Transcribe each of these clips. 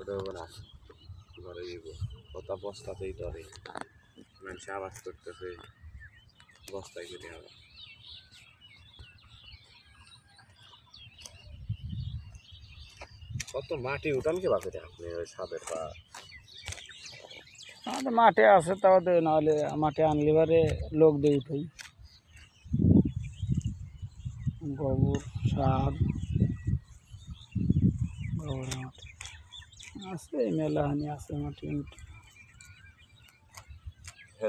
ওটা হবে না ঘরে দিব কথা বস্তাতেই ধরে মানুষ আবাদ করতেছে বস্তায় কিনে আবার কত মাটি উঠান কে বাপে আপনি ওই সাদের পা আমাদের মাঠে আছে তাও দে নাহলে মাঠে আনলে বারে লোক দিয়ে উঠাই গোবর সার গোবর মাটি আছে মেলাহানি আছে মাটি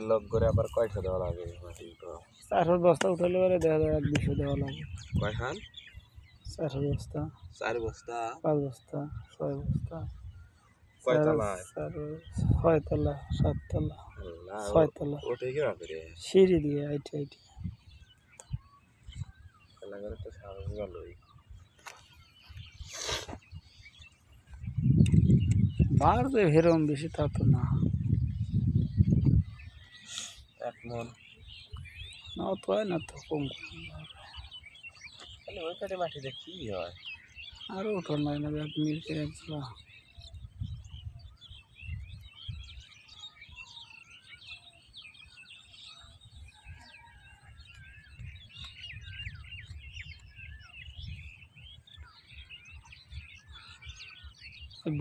লোক করে আবার কয়টা দেওয়া লাগে মাটি তো 400 বস্তা উঠালে বারে 1,200 দেওয়া লাগে কয় খান 400 বস্তা 4 বস্তা 5 বস্তা 6 বস্তা কয়তলায় 6 তলা 7 তলা 6 তলা ওটাই কি বাপে রে সিঁড়ি দিয়ে আইটি এলাকার তো সাহস ভালোই বার যে হেরম বেশি তা তো না এক মন না তো হয় না তো কম তাহলে ওই কাটে মাটিতে কি হয় আরও উঠোন নাই না এক মিনিটে একলা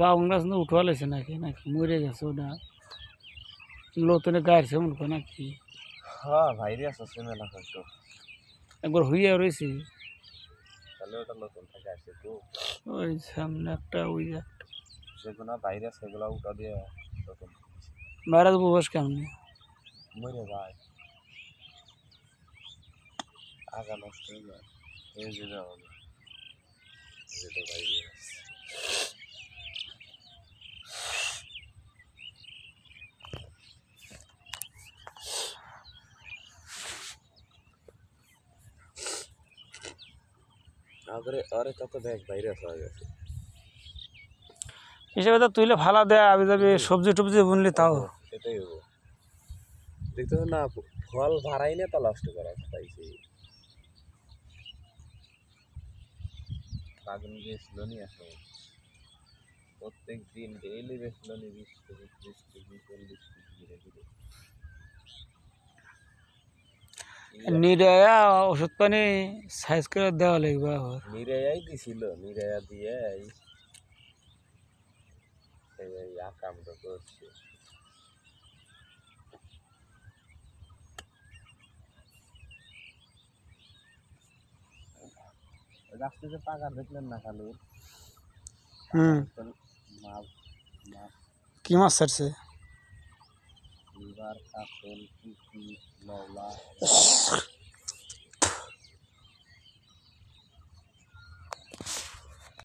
বাউন গাছ না উঠোয়া লেছে নাকি নাকি মরে গেছে ওটা নতুন গাড়ছে মনে নাকি হ্যাঁ ভাইরাস আছে মেলা হয়তো একবার হইয়া রয়েছে তাহলে ওটা নতুন থেকে আসছে তো ওই সামনে একটা ওই একটা যেগুলো ভাইরাস সেগুলো উঠা দিয়ে নতুন ভাইরাস বস কেমনি মরে যায় আগা নষ্ট হয়ে যায় এই যে যাওয়া যায় যেটা ভাইরাস আরে আরে কত ব্যাগ ভাইরাস হয়ে গেছে হিসেবে তো তুইলে ফালা দেয় আবি যাবি সবজি টবজি বুনলি তাও এটাই হবো দেখতে না ফল ভাড়াই না তা নষ্ট করা পাইছি বাগান গিয়েছিল নি এখন প্রত্যেক দিন ডেইলি বেছিল নি 20 কেজি 30 কেজি 40 কেজি ধীরে ধীরে নিরায়া ওষুধ পানি সাইজ করে দেওয়া লাগবে আবার নিরায়াই দিছিল নিরায়া দিয়ে এই আকামটা করছে গাছটা যে পাকার দেখলেন না খালু মাছ মাছ কি মাছ ছাড়ছে লিভার কাতল পুঁটি লওলা